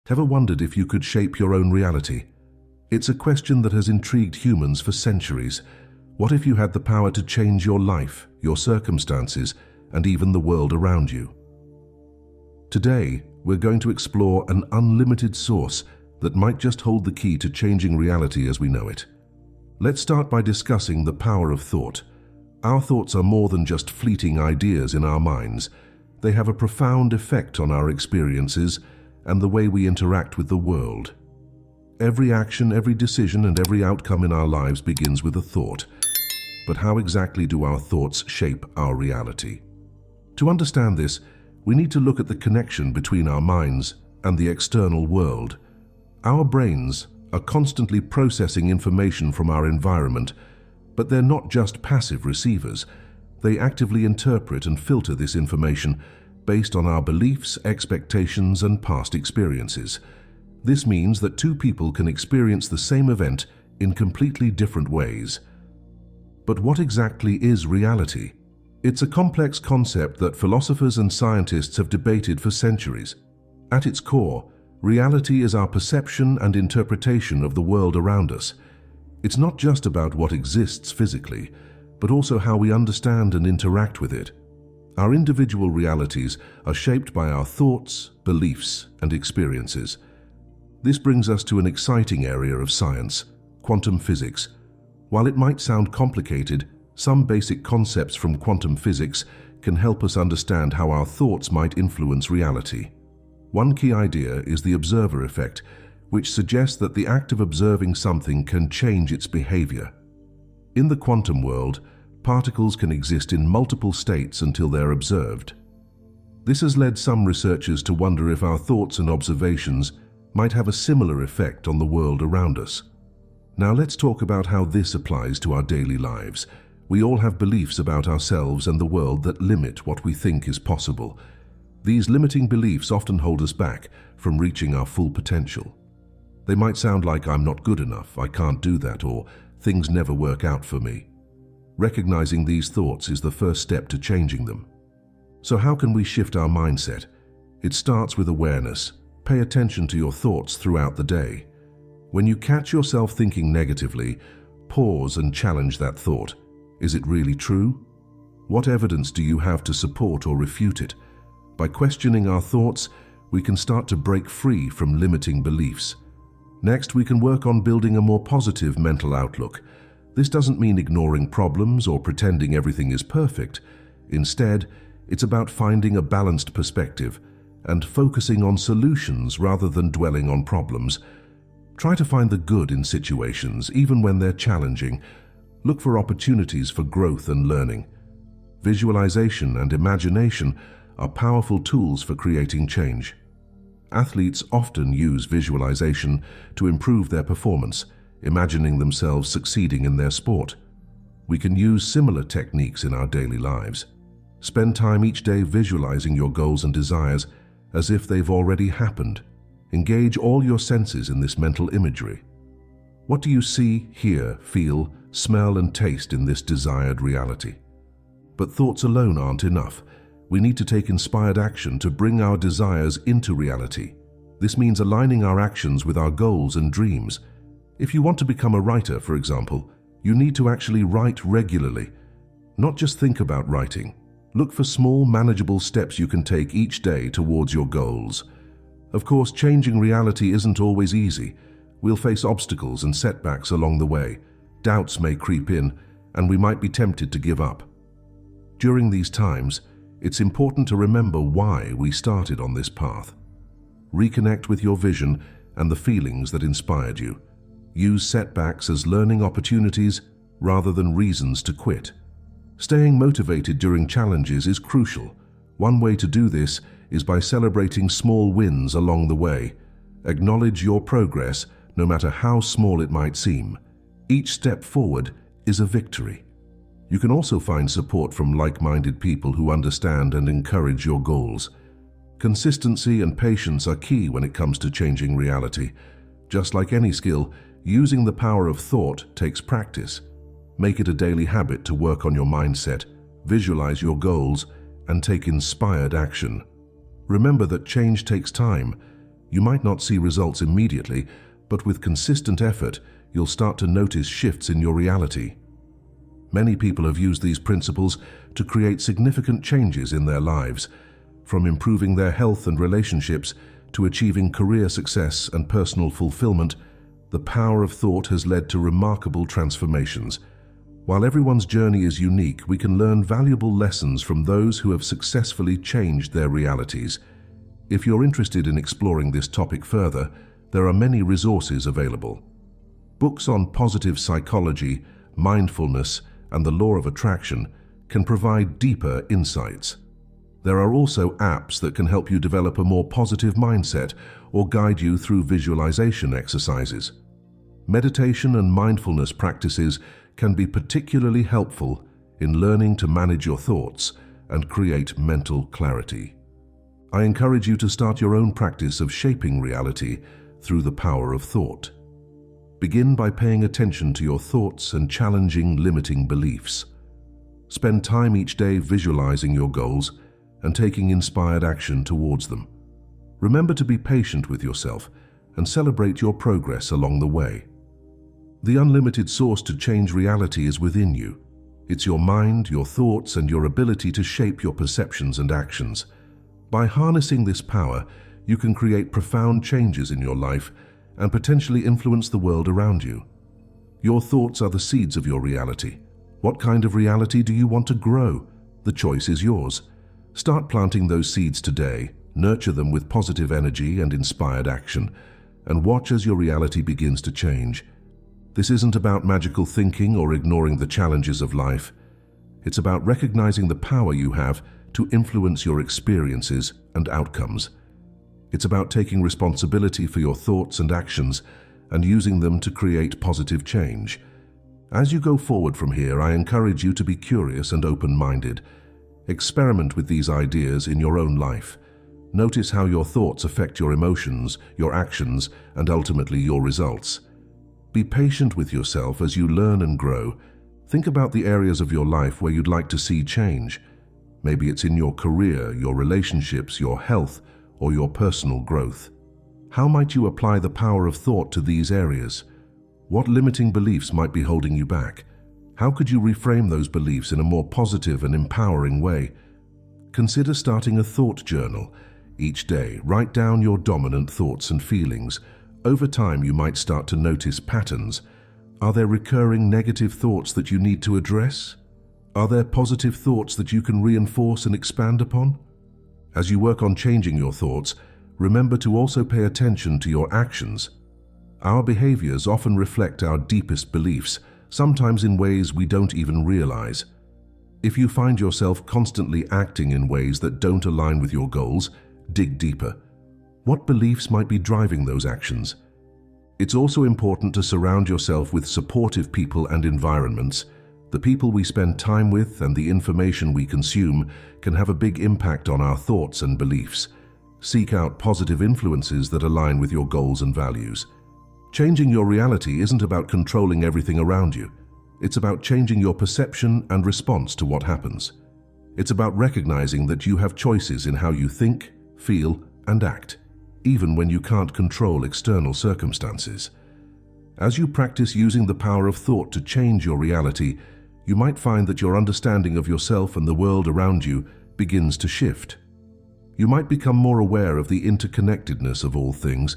Ever wondered if you could shape your own reality? It's a question that has intrigued humans for centuries. What if you had the power to change your life, your circumstances, and even the world around you? Today, we're going to explore an unlimited source that might just hold the key to changing reality as we know it. Let's start by discussing the power of thought. Our thoughts are more than just fleeting ideas in our minds. They have a profound effect on our experiences and the way we interact with the world. Every action, every decision, and every outcome in our lives begins with a thought. But how exactly do our thoughts shape our reality? To understand this, we need to look at the connection between our minds and the external world. Our brains are constantly processing information from our environment, but they're not just passive receivers. They actively interpret and filter this information based on our beliefs, expectations, and past experiences. This means that two people can experience the same event in completely different ways. But what exactly is reality? It's a complex concept that philosophers and scientists have debated for centuries. At its core, reality is our perception and interpretation of the world around us. It's not just about what exists physically, but also how we understand and interact with it. Our individual realities are shaped by our thoughts, beliefs, and experiences. This brings us to an exciting area of science, quantum physics. While it might sound complicated, some basic concepts from quantum physics can help us understand how our thoughts might influence reality. One key idea is the observer effect, which suggests that the act of observing something can change its behavior. In the quantum world, particles can exist in multiple states until they're observed. This has led some researchers to wonder if our thoughts and observations might have a similar effect on the world around us. Now let's talk about how this applies to our daily lives. We all have beliefs about ourselves and the world that limit what we think is possible. These limiting beliefs often hold us back from reaching our full potential. They might sound like "I'm not good enough, I can't do that," or "things never work out for me." Recognizing these thoughts is the first step to changing them. So how can we shift our mindset? It starts with awareness. Pay attention to your thoughts throughout the day. When you catch yourself thinking negatively, pause and challenge that thought. Is it really true? What evidence do you have to support or refute it? By questioning our thoughts, we can start to break free from limiting beliefs. Next, we can work on building a more positive mental outlook. This doesn't mean ignoring problems or pretending everything is perfect. Instead, it's about finding a balanced perspective and focusing on solutions rather than dwelling on problems. Try to find the good in situations, even when they're challenging. Look for opportunities for growth and learning. Visualization and imagination are powerful tools for creating change. Athletes often use visualization to improve their performance, imagining themselves succeeding in their sport. We can use similar techniques in our daily lives. Spend time each day visualizing your goals and desires as if they've already happened. Engage all your senses in this mental imagery. What do you see, hear, feel, smell, and taste in this desired reality? But thoughts alone aren't enough. We need to take inspired action to bring our desires into reality. This means aligning our actions with our goals and dreams. If you want to become a writer, for example, you need to actually write regularly. Not just think about writing. Look for small, manageable steps you can take each day towards your goals. Of course, changing reality isn't always easy. We'll face obstacles and setbacks along the way. Doubts may creep in, and we might be tempted to give up. During these times, it's important to remember why we started on this path. Reconnect with your vision and the feelings that inspired you. Use setbacks as learning opportunities rather than reasons to quit. Staying motivated during challenges is crucial. One way to do this is by celebrating small wins along the way. Acknowledge your progress, no matter how small it might seem. Each step forward is a victory. You can also find support from like-minded people who understand and encourage your goals. Consistency and patience are key when it comes to changing reality. Just like any skill, using the power of thought takes practice. Make it a daily habit to work on your mindset, visualize your goals, and take inspired action. Remember that change takes time, You might not see results immediately, but with consistent effort, you'll start to notice shifts in your reality. Many people have used these principles to create significant changes in their lives, from improving their health and relationships to achieving career success and personal fulfillment. The power of thought has led to remarkable transformations. While everyone's journey is unique, we can learn valuable lessons from those who have successfully changed their realities. If you're interested in exploring this topic further, there are many resources available. Books on positive psychology, mindfulness, and the law of attraction can provide deeper insights. There are also apps that can help you develop a more positive mindset or guide you through visualization exercises. Meditation and mindfulness practices can be particularly helpful in learning to manage your thoughts and create mental clarity. I encourage you to start your own practice of shaping reality through the power of thought. Begin by paying attention to your thoughts and challenging limiting beliefs. Spend time each day visualizing your goals and taking inspired action towards them. Remember to be patient with yourself and celebrate your progress along the way. The unlimited source to change reality is within you. It's your mind, your thoughts, and your ability to shape your perceptions and actions. By harnessing this power, you can create profound changes in your life and potentially influence the world around you. Your thoughts are the seeds of your reality. What kind of reality do you want to grow? The choice is yours. Start planting those seeds today, nurture them with positive energy and inspired action, and watch as your reality begins to change. This isn't about magical thinking or ignoring the challenges of life. It's about recognizing the power you have to influence your experiences and outcomes. It's about taking responsibility for your thoughts and actions and using them to create positive change. As you go forward from here, I encourage you to be curious and open-minded. Experiment with these ideas in your own life. Notice how your thoughts affect your emotions, your actions, and ultimately your results. Be patient with yourself as you learn and grow. Think about the areas of your life where you'd like to see change. Maybe it's in your career, your relationships, your health, or your personal growth. How might you apply the power of thought to these areas? What limiting beliefs might be holding you back? How could you reframe those beliefs in a more positive and empowering way? Consider starting a thought journal. Each day, write down your dominant thoughts and feelings. Over time, you might start to notice patterns. Are there recurring negative thoughts that you need to address? Are there positive thoughts that you can reinforce and expand upon? As you work on changing your thoughts, remember to also pay attention to your actions. Our behaviors often reflect our deepest beliefs, sometimes in ways we don't even realize. If you find yourself constantly acting in ways that don't align with your goals, dig deeper. What beliefs might be driving those actions? It's also important to surround yourself with supportive people and environments. The people we spend time with and the information we consume can have a big impact on our thoughts and beliefs. Seek out positive influences that align with your goals and values. Changing your reality isn't about controlling everything around you. It's about changing your perception and response to what happens. It's about recognizing that you have choices in how you think, feel, and act, even when you can't control external circumstances. As you practice using the power of thought to change your reality, you might find that your understanding of yourself and the world around you begins to shift. You might become more aware of the interconnectedness of all things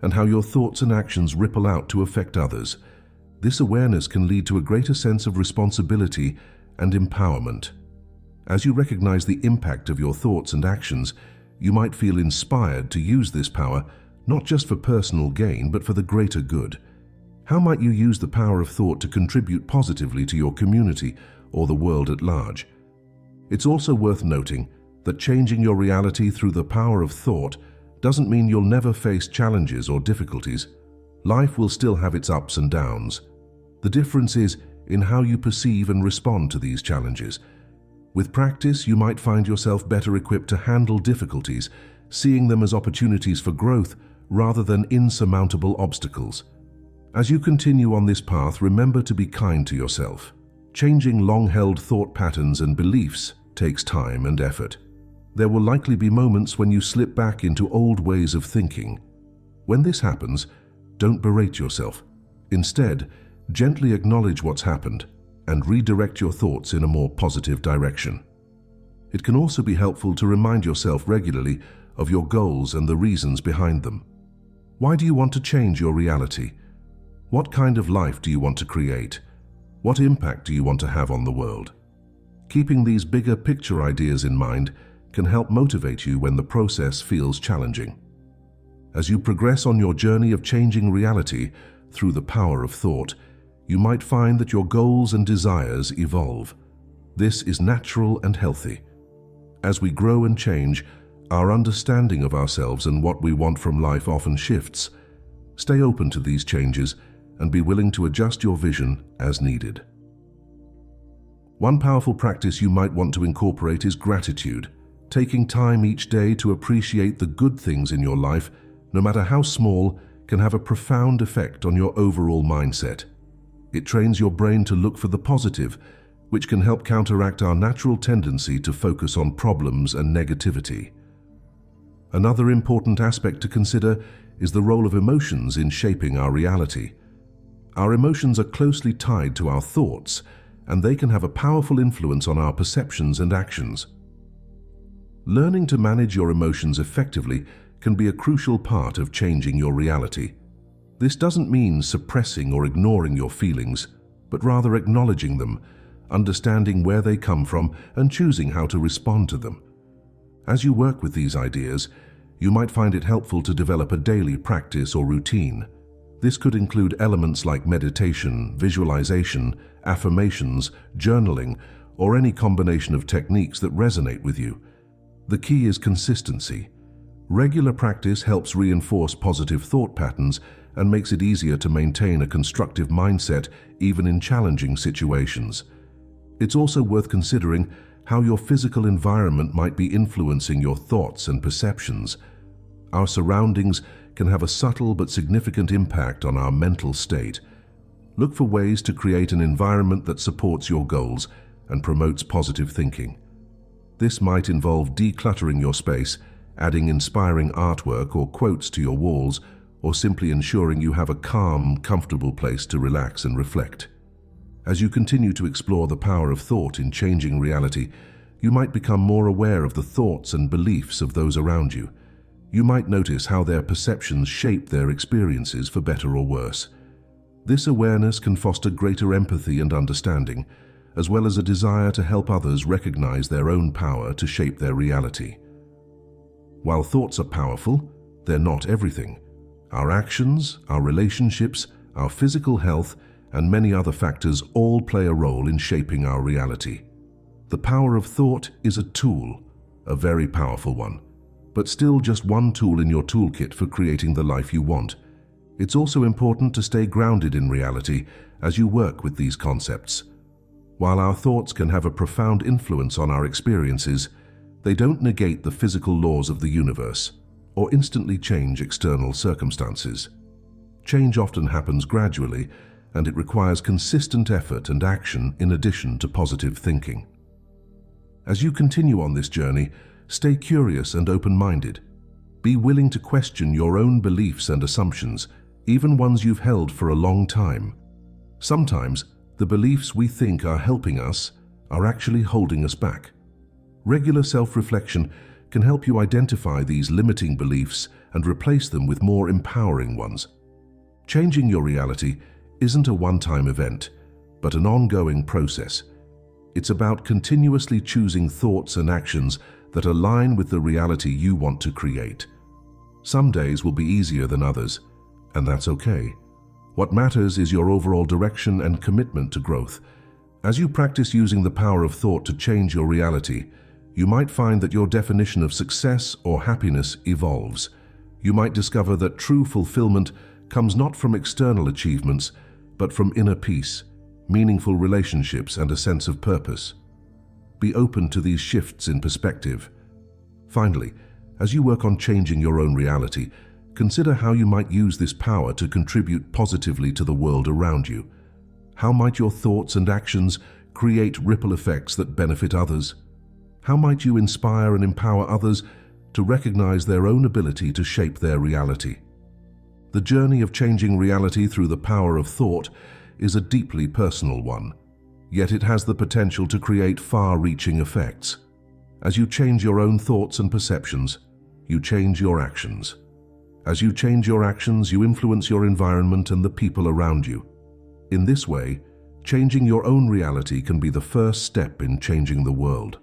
and how your thoughts and actions ripple out to affect others. This awareness can lead to a greater sense of responsibility and empowerment. As you recognize the impact of your thoughts and actions, you might feel inspired to use this power not just for personal gain, but for the greater good. How might you use the power of thought to contribute positively to your community or the world at large? It's also worth noting that changing your reality through the power of thought doesn't mean you'll never face challenges or difficulties. Life will still have its ups and downs. The difference is in how you perceive and respond to these challenges. With practice, you might find yourself better equipped to handle difficulties, seeing them as opportunities for growth rather than insurmountable obstacles. As you continue on this path, remember to be kind to yourself. Changing long-held thought patterns and beliefs takes time and effort. There will likely be moments when you slip back into old ways of thinking. When this happens, don't berate yourself. Instead, gently acknowledge what's happened and redirect your thoughts in a more positive direction. It can also be helpful to remind yourself regularly of your goals and the reasons behind them. Why do you want to change your reality? What kind of life do you want to create? What impact do you want to have on the world? Keeping these bigger picture ideas in mind can help motivate you when the process feels challenging. As you progress on your journey of changing reality through the power of thought, you might find that your goals and desires evolve. This is natural and healthy. As we grow and change, our understanding of ourselves and what we want from life often shifts. Stay open to these changes and be willing to adjust your vision as needed. One powerful practice you might want to incorporate is gratitude. Taking time each day to appreciate the good things in your life, no matter how small, can have a profound effect on your overall mindset. It trains your brain to look for the positive, which can help counteract our natural tendency to focus on problems and negativity. Another important aspect to consider is the role of emotions in shaping our reality. Our emotions are closely tied to our thoughts, and they can have a powerful influence on our perceptions and actions. Learning to manage your emotions effectively can be a crucial part of changing your reality. This doesn't mean suppressing or ignoring your feelings, but rather acknowledging them, understanding where they come from, and choosing how to respond to them. As you work with these ideas, you might find it helpful to develop a daily practice or routine. This could include elements like meditation, visualization, affirmations, journaling, or any combination of techniques that resonate with you. The key is consistency. Regular practice helps reinforce positive thought patterns and makes it easier to maintain a constructive mindset even in challenging situations. It's also worth considering how your physical environment might be influencing your thoughts and perceptions. Our surroundings can have a subtle but significant impact on our mental state. Look for ways to create an environment that supports your goals and promotes positive thinking. This might involve decluttering your space, adding inspiring artwork or quotes to your walls, or simply ensuring you have a calm, comfortable place to relax and reflect. As you continue to explore the power of thought in changing reality, you might become more aware of the thoughts and beliefs of those around you. You might notice how their perceptions shape their experiences for better or worse. This awareness can foster greater empathy and understanding, as well as a desire to help others recognize their own power to shape their reality. While thoughts are powerful, they're not everything. Our actions, our relationships, our physical health, and many other factors all play a role in shaping our reality. The power of thought is a tool, a very powerful one, but still just one tool in your toolkit for creating the life you want. It's also important to stay grounded in reality as you work with these concepts. While our thoughts can have a profound influence on our experiences, they don't negate the physical laws of the universe or instantly change external circumstances. Change often happens gradually, and it requires consistent effort and action in addition to positive thinking. As you continue on this journey, stay curious and open-minded. Be willing to question your own beliefs and assumptions, even ones you've held for a long time. Sometimes, the beliefs we think are helping us are actually holding us back. Regular self-reflection can help you identify these limiting beliefs and replace them with more empowering ones. Changing your reality isn't a one-time event, but an ongoing process. It's about continuously choosing thoughts and actions that align with the reality you want to create. Some days will be easier than others, and that's okay. What matters is your overall direction and commitment to growth. As you practice using the power of thought to change your reality, you might find that your definition of success or happiness evolves. You might discover that true fulfillment comes not from external achievements, but from inner peace, meaningful relationships, and a sense of purpose. Be open to these shifts in perspective. Finally, as you work on changing your own reality, consider how you might use this power to contribute positively to the world around you. How might your thoughts and actions create ripple effects that benefit others? How might you inspire and empower others to recognize their own ability to shape their reality? The journey of changing reality through the power of thought is a deeply personal one, yet it has the potential to create far-reaching effects. As you change your own thoughts and perceptions, you change your actions. As you change your actions, you influence your environment and the people around you. In this way, changing your own reality can be the first step in changing the world.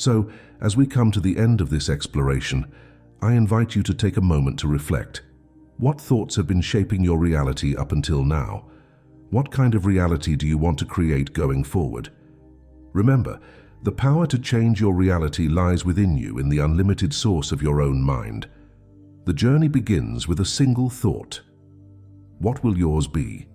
So, as we come to the end of this exploration, I invite you to take a moment to reflect. What thoughts have been shaping your reality up until now? What kind of reality do you want to create going forward? Remember, the power to change your reality lies within you in the unlimited source of your own mind. The journey begins with a single thought. What will yours be?